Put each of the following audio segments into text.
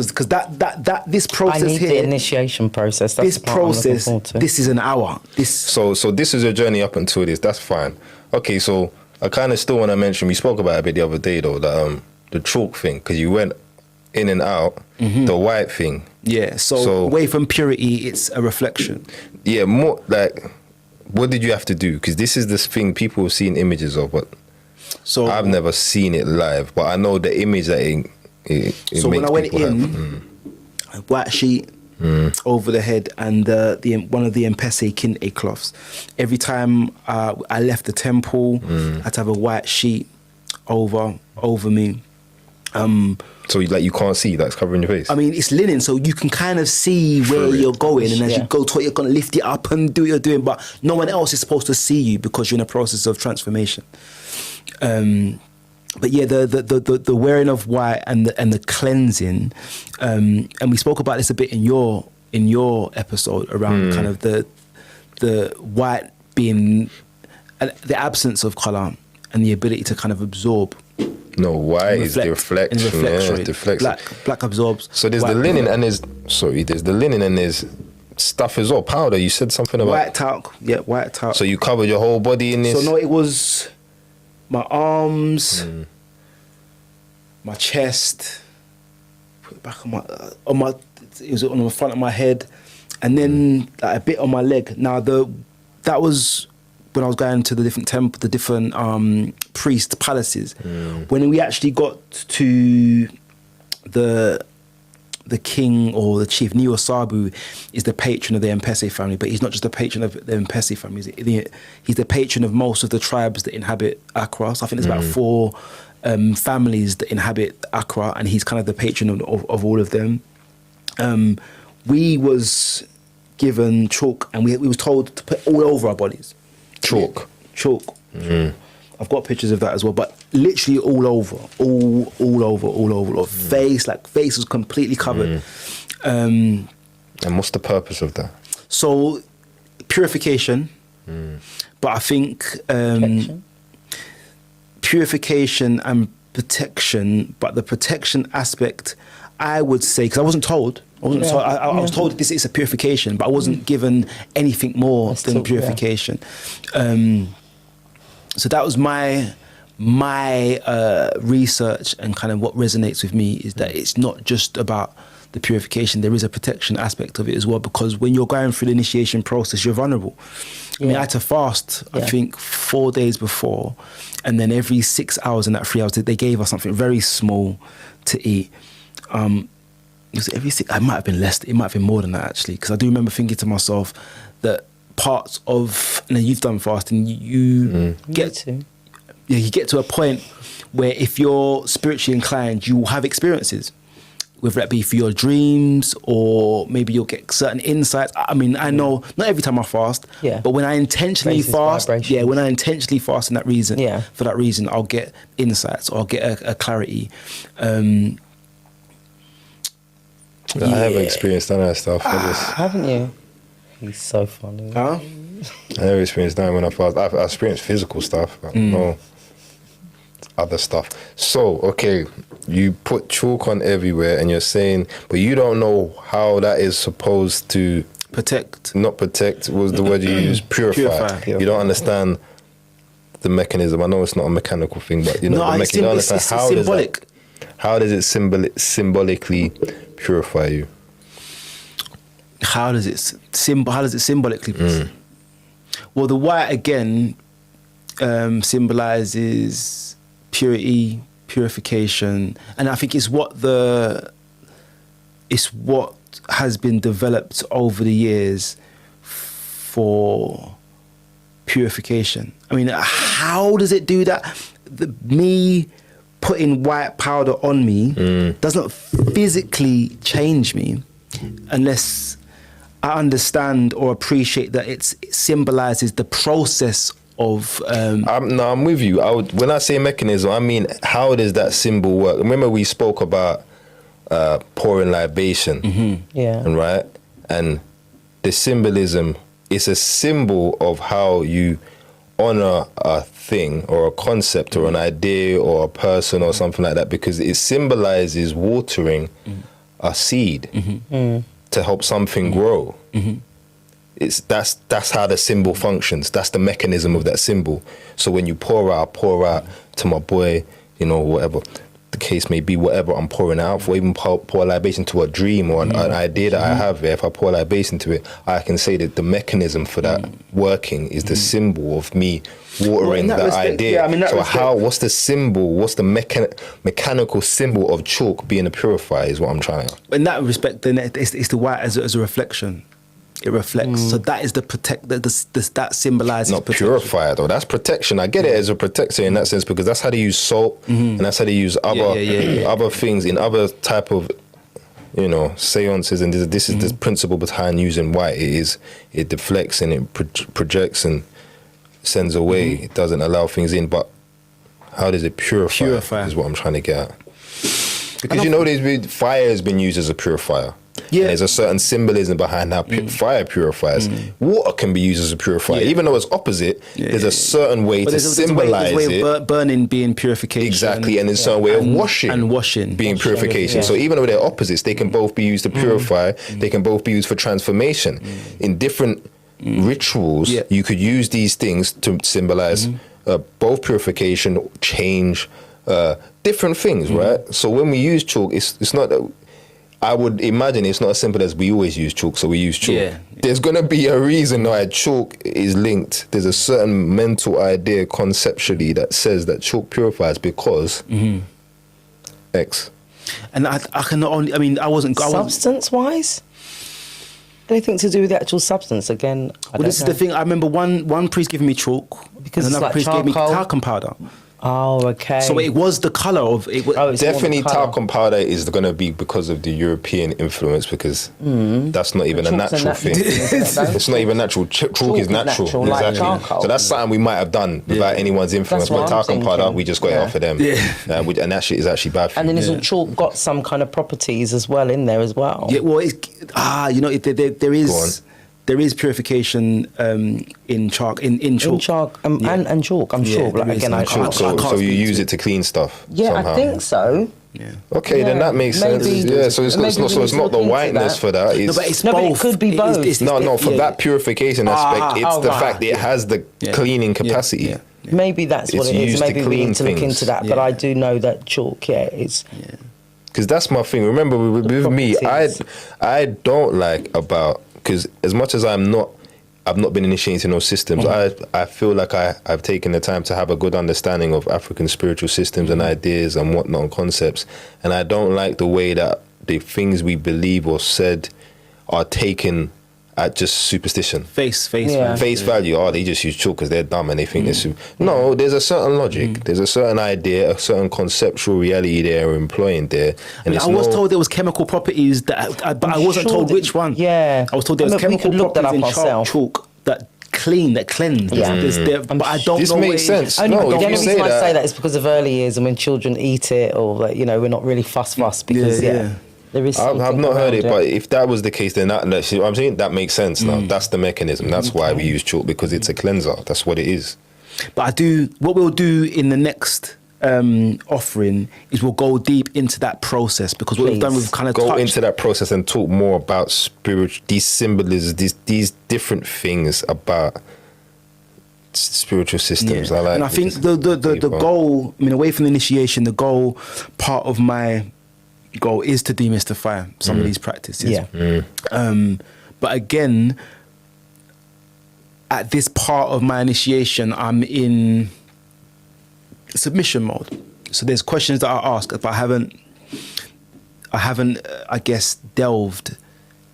because this process I need here, the initiation process. That's this the part I'm looking process, forward to. this is an hour. So this is your journey up until this. That's fine. Okay, so I kind of still want to mention, we spoke about it a bit the other day though, that the chalk thing, because you went in and out, the white thing. Yeah, so away from purity, it's a reflection. Yeah, more like, what did you have to do? Because this is this thing people have seen images of, but So I've never seen it live. But I know the image that it so when makes I went people in, have. a white sheet over the head and one of the Mpese kente cloths. Every time I left the temple, I had to have a white sheet over me. So you can't see, that's covering your face. I mean, it's linen, so you can kind of see where you're going, and as you go to it, you're going to lift it up and do what you're doing, but no one else is supposed to see you because you're in a process of transformation. But yeah, the wearing of white and the cleansing, and we spoke about this a bit in your episode around kind of the white being the absence of color and the ability to kind of absorb. No, white is the reflection. Yeah, deflection. Black absorbs. So there's the linen and there's the linen and there's stuff as well. Powder. You said something about white talc. Yeah, white talc. So you covered your whole body in this. So no, it was my arms, my chest, put it back on my. It was on the front of my head, and then like, a bit on my leg. Now that was when I was going to the different priest palaces. When we actually got to the king or the chief, Naba Sage is the patron of the Mpese family, but he's not just the patron of the Mpese family. He's the patron of most of the tribes that inhabit Accra. So I think there's about 4 families that inhabit Accra, and he's kind of the patron of all of them. We was given chalk, and we was told to put all over our bodies. Chalk. I've got pictures of that as well, but literally all over. Face was completely covered. And what's the purpose of that? So, purification. But I think purification and protection, but the protection aspect, I would say, because I wasn't told. I was told this is a purification, but I wasn't given anything more than purification. So that was my research, and kind of what resonates with me is that it's not just about the purification. There is a protection aspect of it as well, because when you're going through the initiation process, you're vulnerable. I mean, I had to fast, I think 4 days before, and then every 6 hours in that 3 hours, they gave us something very small to eat. It was every 6, it might have been less, it might have been more than that actually, because I do remember thinking to myself that parts of, and you've done fasting, you get to a point where if you're spiritually inclined, you will have experiences, whether that be for your dreams or maybe you'll get certain insights. I mean, I know not every time I fast, but when I intentionally fast, when I intentionally fast for that reason, I'll get insights or I'll get a clarity. I haven't experienced none of that stuff. Haven't you? He's so funny. I never experienced that when I fast. I've experienced physical stuff, but no other stuff. So, okay, you put chalk on everywhere and you're saying, but you don't know how that is supposed to... Protect. Not protect was the word you used, purify. You don't understand the mechanism. I know it's not a mechanical thing, but you know, the mechanism. It's symbolic. How does it symbolically purify you? How does it symbolically? Well, the white again symbolizes purity, purification, and I think it's what has been developed over the years for purification. I mean, how does it do that? Me putting white powder on me doesn't physically change me unless I understand or appreciate that it symbolizes the process of... I'm with you. When I say mechanism, I mean, how does that symbol work? Remember we spoke about pouring libation, right? And the symbolism is a symbol of how you honor a thing or a concept or an idea or a person or something like that, because it symbolizes watering a seed to help something grow. That's how the symbol functions. That's the mechanism of that symbol. So when you pour out to my boy, you know, whatever the case may be, whatever I'm pouring out for, even pour libation to a dream or an idea that I have. If I pour libation to it, I can say that the mechanism for that working is the symbol of me watering that idea. Yeah, I mean, what's the symbol? What's the mechanical symbol of chalk being a purifier? Is what I'm trying to. In that respect, then it's the white as a reflection. It reflects. So that is the that symbolizes not protection. purifier though. That's protection. I get it as a protector in that sense, because that's how they use salt and that's how they use other things in other type of, you know, seances. And this is the principle behind using white. It deflects and it projects and sends away. It doesn't allow things in. But how does it purify? Is what I'm trying to get at. Because you know, fire has been used as a purifier. Yeah, and there's a certain symbolism behind how fire purifies. Water can be used as a purifier, even though it's opposite. There's a certain way to symbolize it. Burning being purification, exactly, and there's a certain way of washing being purification. Yeah. So even though they're opposites, they can both be used to purify. They can both be used for transformation. In different rituals, you could use these things to symbolize both purification, change, different things, right? So when we use chalk, it's not. I would imagine it's not as simple as we always use chalk, so we use chalk. Yeah. There's going to be a reason why chalk is linked. There's a certain mental idea conceptually that says that chalk purifies because X. And I can only, I mean, I wasn't... Substance-wise? Anything to do with the actual substance? Again, this is the thing. I remember one priest giving me chalk, because another priest gave me talcum powder. Oh, okay. So it was the colour of it. Definitely talcum powder is going to be because of the European influence, because that's not even a natural thing. It's not even natural. Chalk is natural. Exactly. So that's something we might have done without anyone's influence. But talcum powder, we just got it off of them. And that shit is actually bad for you. And then isn't chalk got some kind of properties as well in there as well? Yeah, well, you know, there is... There is purification in chalk. In chalk. In chalk and chalk, I'm sure. Like, again, I can't. So you use it to clean stuff? Yeah, somehow. I think so. Yeah. Okay, then that makes sense. Yeah, so it's not the whiteness for that. No, but it's no, both. But it could be both. No, for that purification aspect, it's the fact that it has the cleaning capacity. Yeah. Maybe that's what it is. Maybe we need to look into that. But I do know that chalk, it's... Because that's my thing. Remember, with me, I don't like about... Because as much as I've not been initiated in those systems, I feel like I've taken the time to have a good understanding of African spiritual systems and ideas and whatnot and concepts. And I don't like the way that the things we believe or said are taken at just superstition. Face value. Oh, they just use chalk because they're dumb and they think they're No, there's a certain logic. There's a certain idea, a certain conceptual reality they're employing there. And I was told there was chemical properties, but I wasn't told which one. Yeah. I was told there was chemical properties in chalk that cleanse. Yeah. But I don't know. This makes sense. The only reason I that, say that is because of early years and when children eat it, or like, you know, we're not really fuss because there is. I've not heard it, but if that was the case, then that I'm saying that makes sense now. That's the mechanism. That's why we use chalk, because it's a cleanser. That's what it is. But what we'll do in the next offering is we'll go deep into that process, because what we've done, we've kind of go into that process and talk more about these symbolisms, these different things about spiritual systems. I like, and I think the goal, I mean, away from the initiation, the goal, part of my goal is to demystify some of these practices. But again, at this part of my initiation, I'm in submission mode. So there's questions that I ask, but I haven't I guess delved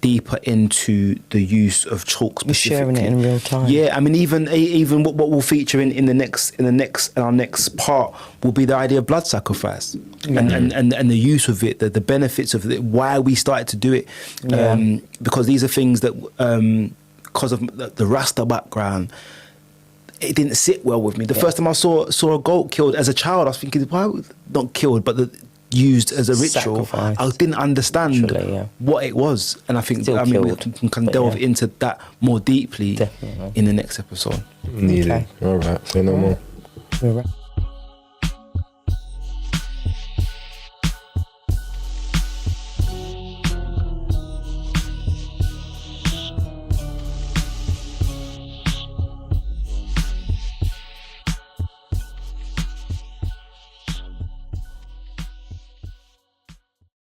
deeper into the use of chalk specifically. We're sharing it in real time. Yeah, I mean, even what will feature in our next part will be the idea of blood sacrifice and the use of it, the benefits of it, why we started to do it, because these are things that because of the Rasta background, it didn't sit well with me. The first time I saw a goat killed as a child, I was thinking, why not killed, but used as a ritual? Sacrifice. I didn't understand what it was, and I think we can delve into that more deeply in the next episode. Okay. All right, say no more.